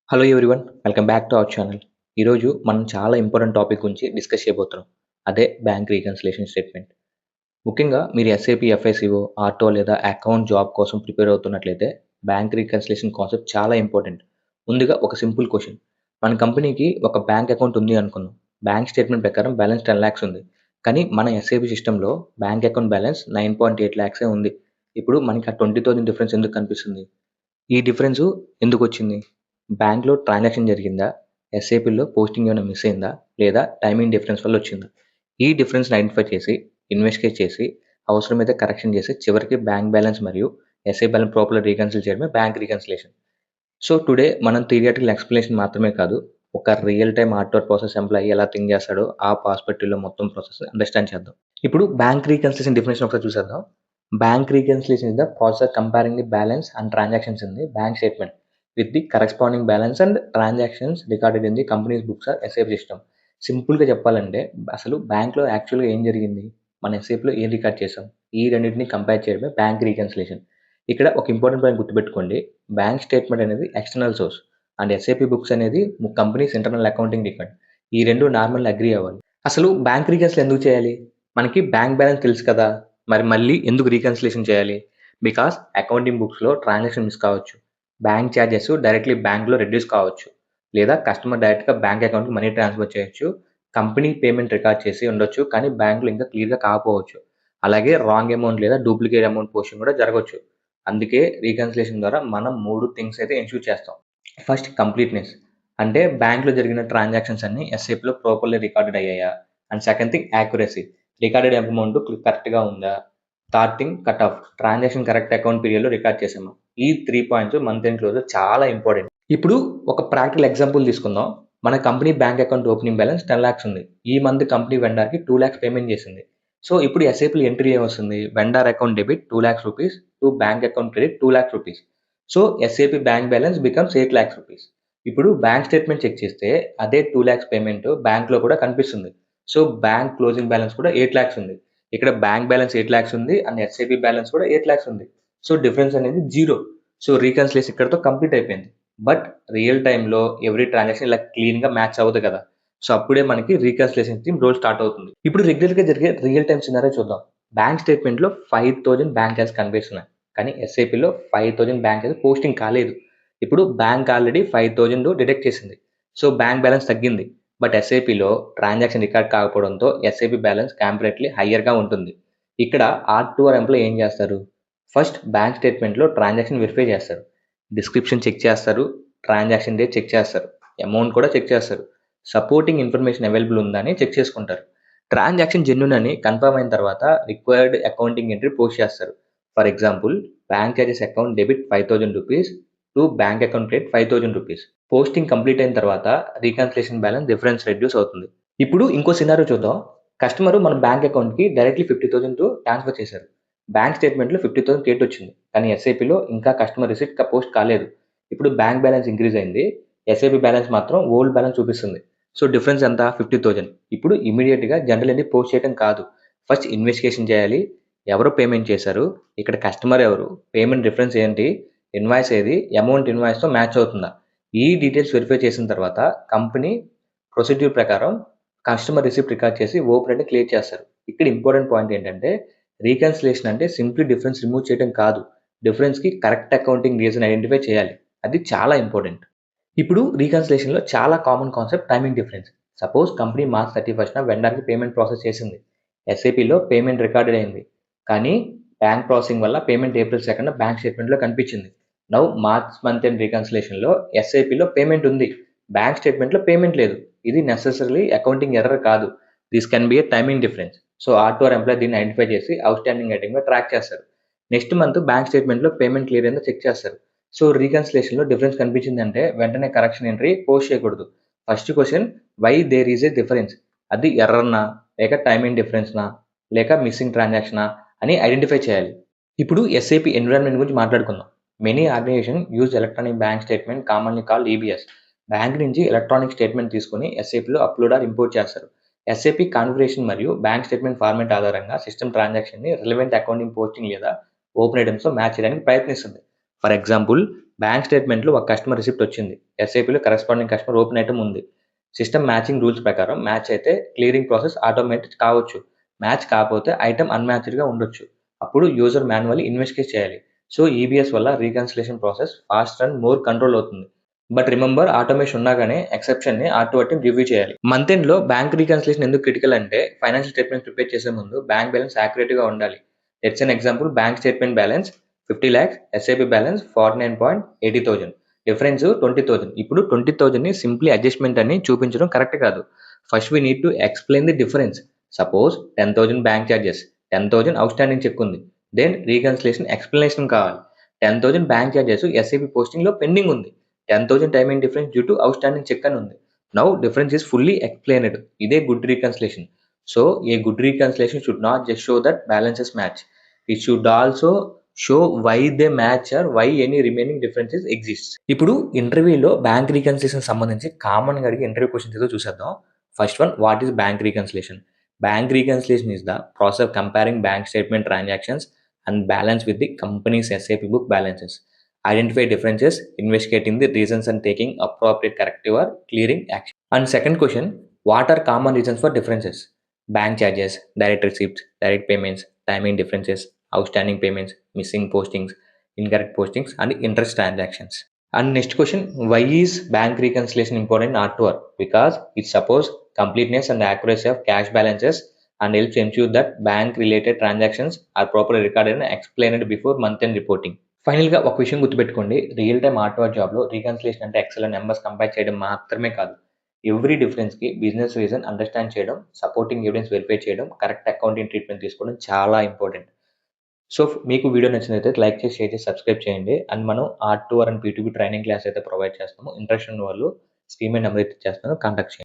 Hello everyone. Welcome back to our channel. ఈరోజు మనం చాలా ఇంపార్టెంట్ టాపిక్ గురించి డిస్కస్ చేయబోతున్నాం. అదే బ్యాంక్ రీకన్సిలియేషన్ స్టేట్మెంట్. ముఖ్యంగా మీరు ఎస్ఏపీ, ఎఫ్ఐసిఓ, ఆర్టో లేదా అకౌంట్ జాబ్ కోసం ప్రిపేర్ అవుతున్నట్లయితే బ్యాంక్ రీకన్సిలియేషన్ కాన్సెప్ట్ చాలా ఇంపార్టెంట్. ముందుగా ఒక సింపుల్ క్వశ్చన్. మన కంపెనీకి ఒక బ్యాంక్ అకౌంట్ ఉంది అనుకుందాం. బ్యాంక్ స్టేట్మెంట్ ప్రకారం బ్యాలెన్స్ 10 lakhs ఉంది. కానీ మన ఎస్ఏపీ సిస్టంలో బ్యాంక్ అకౌంట్ బ్యాలెన్స్ 9.8 lakhs ఉంది. ఇప్పుడు మనకి ఆ 20,000 డిఫరెన్స్ ఎందుకు కనిపిస్తుంది? ఈ డిఫరెన్స్ ఎందుకు వచ్చింది? బ్యాంక్‌లో ట్రాన్సాక్షన్ జరిగిందా? ఎస్ఐపిలో పోస్టింగ్ ఏమైనా మిస్ అయిందా? లేదా టైమింగ్ డిఫరెన్స్ వల్ల వచ్చిందా? ఈ డిఫరెన్స్‌ని ఐడెంటిఫై చేసి, ఇన్వెస్టిగేట్ చేసి, అవసరమైతే కరెక్షన్ చేసి, చివరికి బ్యాంక్ బ్యాలెన్స్ మరియు ఎస్ఐ బ్యాలెన్స్ ప్రాపర్‌గా రీకన్సిల్ చేయడమే బ్యాంక్ రీకన్సిలియేషన్. సో, టుడే మనం థియరిటికల్ ఎక్స్‌ప్లనేషన్ మాత్రమే కాదు, ఒక real time hardware process employee ఎలా థింక్ చేస్తాడో ఆ పర్స్పెక్టివ్‌లో మొత్తం ప్రాసెస్ అండర్‌స్టాండ్ చేద్దాం. ఇప్పుడు బ్యాంక్ రీకన్సిలియేషన్ డెఫినిషన్ ఒకసారి చూసేద్దాం. Bank reconciliation is the process comparing the balance and transactions in the bank statement with the corresponding balance and transactions recorded in the company's books or SAP system. సింపుల్‌గా చెప్పాలంటే అసలు బ్యాంక్‌లో యాక్చువల్‌గా ఏం జరిగింది? మన ఎస్ఐపిలో ఏం రికార్డ్ చేసాం? ఈ రెండిటిని కంపేర్ చేయడమే బ్యాంక్ రీకన్సిలియేషన్. ఇక్కడ ఒక ఇంపార్టెంట్ పాయింట్ గుర్తుపెట్టుకోండి. బ్యాంక్ స్టేట్మెంట్ అనేది external source and SIP books అనేది కంపెనీస్ ఇంటర్నల్ అకౌంటింగ్ రికార్డ్. ఈ రెండు నార్మల్ అగ్రీ అవ్వాలి. అసలు బ్యాంక్ రీకన్సిల్ ఎందుకు చేయాలి? మనకి బ్యాంక్ బ్యాలెన్స్ తెలుసు కదా! మరి మళ్ళీ ఎందుకు రీకన్సిలియేషన్ చేయాలి? బికాస్ అకౌంటింగ్ బుక్స్‌లో ట్రాన్సాక్షన్ మిస్ కావచ్చు. బ్యాంక్ చార్జెస్ డైరెక్ట్‌లీ బ్యాంక్‌లో రెడ్యూస్ కావచ్చు. లేదా కస్టమర్ డైరెక్ట్‌గా బ్యాంక్ అకౌంట్‌కి మనీ ట్రాన్స్‌ఫర్ చేయొచ్చు. కంపెనీ పేమెంట్ రికార్డ్ చేసి ఉండొచ్చు. కానీ బ్యాంక్‌లో ఇంకా క్లియర్‌గా కాకపోవచ్చు. అలాగే రాంగ్ అమౌంట్ లేదా డూప్లికేట్ అమౌంట్ పోస్టింగ్ కూడా జరగొచ్చు. అందుకే రీకన్సిలియేషన్ ద్వారా మనం 3 థింగ్స్ అయితే ఎన్‌ష్యూర్ చేస్తాం. First completeness. అంటే బ్యాంక్‌లో జరిగిన ట్రాన్సాక్షన్స్ అన్నీ ఎస్ఐపిలో ప్రాపర్‌లీ రికార్డెడ్ అయ్యాయా? And second thing accuracy. Recorded amount కరెక్ట్‌గా ఉందా? Third thing cut off. Transaction correct account పీరియడ్‌లో రికార్డ్ చేసామా? ఈ 3 పాయింట్స్ మంత్ ఎండ్ క్లోజ్‌లో చాలా ఇంపార్టెంట్. ఇప్పుడు ఒక ప్రాక్టికల్ ఎగ్జాంపుల్ తీసుకుందాం. మన company bank account opening balance 10 lakhs ఉంది. ఈ మంత్ కంపెనీ వెండర్‌కి 2 lakhs పేమెంట్ చేసింది. సో, ఇప్పుడు ఎస్ఐపిలో ఎంట్రీ ఏమొస్తుంది? Vendor account debit 2 lakhs rupees to bank account credit 2 lakhs rupees. So, SIP bank balance becomes 8 lakhs rupees. ఇప్పుడు bank statement check చేస్తే అదే 2 lakhs payment బ్యాంక్‌లో కూడా కనిపిస్తుంది. సో, బ్యాంక్ క్లోజింగ్ బ్యాలెన్స్ కూడా 8 lakhs ఉంది. ఇక్కడ బ్యాంక్ బ్యాలెన్స్ 8 lakhs ఉంది అండ్ ఎస్ఐపి బ్యాలెన్స్ కూడా 8 lakhs ఉంది. సో, డిఫరెన్స్ అనేది 0. సో, రీకన్సిలియేషన్ ఇక్కడితో కంప్లీట్ అయిపోయింది. బట్ రియల్ టైమ్‌లో ఎవ్రీ ట్రాన్సాక్షన్ ఇలా క్లీన్‌గా మ్యాచ్ అవ్వదు కదా! సో, అప్పుడే మనకి రీకన్సిలియేషన్ టీమ్ రోల్ స్టార్ట్ అవుతుంది. ఇప్పుడు రెగ్యులర్‌గా జరిగే రియల్ టైమ్ సినారియో చూద్దాం. బ్యాంక్ స్టేట్మెంట్‌లో 5,000 బ్యాంక్ యాడ్స్ కనిపిస్తున్నాయి. కానీ ఎస్ఐపిలో 5,000 బ్యాంక్ యాడ్స్ పోస్టింగ్ కాలేదు. ఇప్పుడు బ్యాంక్ ఆల్రెడీ 5,000 డిడక్ట్ చేసింది. సో, బ్యాంక్ బ్యాలెన్స్ తగ్గింది. బట్ ఎస్ఐపిలో ట్రాన్సాక్షన్ రికార్డ్ కాకపోవడంతో ఎస్ఐపి బ్యాలెన్స్ కంపారిటివ్‌లీ హైయర్‌గా ఉంటుంది. ఇక్కడ ఆర్2ఆర్ ఎంప్లాయీ ఏం చేస్తారు? ఫస్ట్ బ్యాంక్ స్టేట్మెంట్‌లో ట్రాన్సాక్షన్ వెరిఫై చేస్తారు. డిస్క్రిప్షన్ చెక్ చేస్తారు. ట్రాన్సాక్షన్ డేట్ చెక్ చేస్తారు. అమౌంట్ కూడా చెక్ చేస్తారు. సపోర్టింగ్ ఇన్ఫర్మేషన్ అవైలబుల్ ఉందా అని చెక్ చేసుకుంటారు. ట్రాన్సాక్షన్ జెన్యూన్ అని కన్ఫర్మ్ అయిన తర్వాత రిక్వైర్డ్ అకౌంటింగ్ ఎంట్రీ పోస్ట్ చేస్తారు. For example bank charges account debit 5,000 rupees to bank account credit 5,000 rupees. Posting complete అయిన తర్వాత రీకన్సిలియేషన్ బ్యాలెన్స్ డిఫరెన్స్ రెడ్యూస్ అవుతుంది. ఇప్పుడు ఇంకో సినారియో చూద్దాం. కస్టమర్ మన బ్యాంక్ అకౌంట్‌కి డైరెక్ట్‌లీ 50,000 ట్రాన్స్‌ఫర్ చేశారు. బ్యాంక్ స్టేట్మెంట్‌లో 50,000 క్రెడిట్ వచ్చింది. కానీ ఎస్ఐపిలో ఇంకా కస్టమర్ రిసిప్ట్ పోస్ట్ కాలేదు. ఇప్పుడు బ్యాంక్ బ్యాలెన్స్ ఇంక్రీజ్ అయింది. ఎస్ఐపి బ్యాలెన్స్ మాత్రం ఓల్డ్ బ్యాలెన్స్ చూపిస్తుంది. సో, డిఫరెన్స్ ఎంత? 50,000. ఇప్పుడు ఇమ్మీడియేట్‌గా జనరల్ ఎంట్రీ పోస్ట్ చేయడం కాదు. ఫస్ట్ ఇన్వెస్టిగేషన్ చేయాలి. ఎవరు పేమెంట్ చేశారు? ఇక్కడ కస్టమర్ ఎవరు? పేమెంట్ డిఫరెన్స్ ఏంటి? ఇన్వాయిస్ ఏది? అమౌంట్ ఇన్వాయిస్‌తో మ్యాచ్ అవుతుందా? ఈ డీటెయిల్స్ వెరిఫై చేసిన తర్వాత కంపెనీ ప్రొసీడ్యూర్ ప్రకారం కస్టమర్ రిసిప్ట్ రికార్డ్ చేసి ఓపెన్ అంటే క్లియర్ చేస్తారు. ఇక్కడ ఇంపార్టెంట్ పాయింట్ ఏంటంటే రీకన్సిలియేషన్ అంటే సింప్లీ డిఫరెన్స్ రిమూవ్ చేయడం కాదు. డిఫరెన్స్‌కి కరెక్ట్ అకౌంటింగ్ రీజన్ ఐడెంటిఫై చేయాలి. అది చాలా ఇంపార్టెంట్. ఇప్పుడు రీకన్సిలియేషన్‌లో చాలా common concept timing difference. Suppose company March 31న వెండర్‌కి పేమెంట్ ప్రాసెస్ చేసింది. ఎస్ఐపిలో పేమెంట్ రికార్డెడ్ అయింది. కానీ బ్యాంక్ ప్రాసెసింగ్ వల్ల పేమెంట్ ఏప్రిల్ 2న బ్యాంక్ స్టేట్మెంట్‌లో కనిపించింది. నౌ మార్చ్ మంత్ ఎండ్ రీకన్సిలియేషన్‌లో ఎస్ఐపిలో పేమెంట్ ఉంది. బ్యాంక్ స్టేట్మెంట్‌లో పేమెంట్ లేదు. ఇది నెసెసరీలీ అకౌంటింగ్ ఎర్రర్ కాదు. This can be a timing difference. So, ఆర్2ఆర్ ఎంప్లాయీ దీన్ని ఐడెంటిఫై చేసి ఔట్‌స్టాండింగ్ ఐటెమ్‌గా ట్రాక్ చేస్తారు. నెక్స్ట్ మంత్ బ్యాంక్ స్టేట్మెంట్‌లో పేమెంట్ క్లియర్ అయిందో చెక్ చేస్తారు. సో, రీకన్సిలియేషన్‌లో డిఫరెన్స్ కనిపించిందంటే వెంటనే కరెక్షన్ ఎంట్రీ పోస్ట్ చేయకూడదు. First question why there is a difference? అది ఎర్రర్‌నా? లేక టైమింగ్ డిఫరెన్స్‌నా? లేక మిస్సింగ్ ట్రాన్సాక్షనా? అని ఐడెంటిఫై చేయాలి. ఇప్పుడు ఎస్ఐపి ఎన్విరాన్మెంట్ గురించి మాట్లాడుకుందాం. Many organization use electronic bank statement commonly called EBS. Bank నుంచి ఎలక్ట్రానిక్ స్టేట్మెంట్ తీసుకొని ఎస్ఐపిలో అప్లోడ్ ఆర్ ఇంపోర్ట్ చేస్తారు. ఎస్ఐపి కాన్ఫిగరేషన్ మరియు బ్యాంక్ స్టేట్మెంట్ ఫార్మాట్ ఆధారంగా సిస్టమ్ ట్రాన్సాక్షన్‌ని రిలవెంట్ అకౌంటింగ్ పోస్టింగ్ లేదా ఓపెన్ ఐటమ్స్‌తో మ్యాచ్ చేయడానికి ప్రయత్నిస్తుంది. ఫర్ ఎగ్జాంపుల్ బ్యాంక్ స్టేట్మెంట్లో ఒక కస్టమర్ రిసిప్ట్ వచ్చింది. ఎస్ఐపిలో కరెస్పాండింగ్ కస్టమర్ ఓపెన్ ఐటమ్ ఉంది. సిస్టమ్ మ్యాచింగ్ రూల్స్ ప్రకారం మ్యాచ్ అయితే క్లియరింగ్ ప్రాసెస్ ఆటోమేటిక్ కావచ్చు. మ్యాచ్ కాకపోతే ఐటమ్ అన్మ్యాచ్డ్గా ఉండొచ్చు. అప్పుడు యూజర్ మాన్యువల్లీ ఇన్వెస్టిగేట్ చేయాలి. సో ఈబీఎస్ వల్ల reconciliation process fast and more control అవుతుంది. బట్ రిమెంబర్, ఆటోమేషన్ ఉన్నాగానే ఎక్సెప్షన్ని ఆటో టీమ్ రివ్యూ చేయాలి. మంత్ ఎండ్లో బ్యాంక్ రీకన్సిలేషన్ ఎందుకు క్రిటికల్ అంటే, ఫైనాన్షియల్ స్టేట్మెంట్ ప్రిపేర్ చేసే ముందు బ్యాంక్ బ్యాలెన్స్ యాక్యురేట్గా ఉండాలి. Let's an example, bank statement balance 50 lakhs, SIP balance 49,80,000, difference 20,000. ఇప్పుడు 20,000ని సింప్లీ అడ్జస్ట్మెంట్ అని చూపించడం కరెక్ట్ కాదు. First we need to explain the difference. Suppose 10,000 bank charges, 10,000 outstanding cheque ఉంది. దెన్ రీకన్సిలేషన్ ఎక్స్ప్లెనేషన్ కావాలి. 10,000 bank charges SIP పోస్టింగ్లో pending ఉంది. 10,000 timing difference due to outstanding cheque అని ఉంది. Now difference is fully explained. ఇదే good reconciliation. So a good reconciliation should not just show that balances match. It should also show why they match or why any remaining differences exist. ఇప్పుడు ఇంటర్వ్యూలో bank reconciliation సంబంధించి కామన్గా అడిగే interview questions ఏదో చూసేద్దాం. First one, what is bank reconciliation? Bank reconciliation is the process of comparing bank statement transactions and balance with the company's SAP book balances. Identify differences, investigating the reasons and taking appropriate corrective or clearing action. And second question, what are common reasons for differences? Bank charges, direct receipts, direct payments, timing differences, outstanding payments, missing postings, incorrect postings, and interest transactions. And next question, why is bank reconciliation important in artwork? Because it supports completeness and accuracy of cash balances and helps ensure that bank related transactions are properly recorded and explained before month end reporting. ఫైనల్గా ఒక విషయం గుర్తుపెట్టుకోండి, real time artwork జాబ్లో reconciliation అంటే XL numbers compare చేయడం మాత్రమే కాదు. Every డిఫరెన్స్కి business reason understand చేయడం, సపోర్టింగ్ ఎవిడెన్స్ వెరిఫై చేయడం, కరెక్ట్ అకౌంటింగ్ ట్రీట్మెంట్ తీసుకోవడం చాలా ఇంపార్టెంట్. సో మీకు వీడియో నచ్చినట్లయితే లైక్ చేసి, షేర్ చేసి, సబ్స్క్రైబ్ చేయండి. అండ్ మనం R2R and P2P training class అయితే ప్రొవైడ్ చేస్తాము. ఇంట్రెస్ట్ ఉన్న వాళ్ళు స్క్రీన్ మీద నెంబర్ అయితే ఇచ్చేస్తాను, కాంటాక్ట్ చేయండి.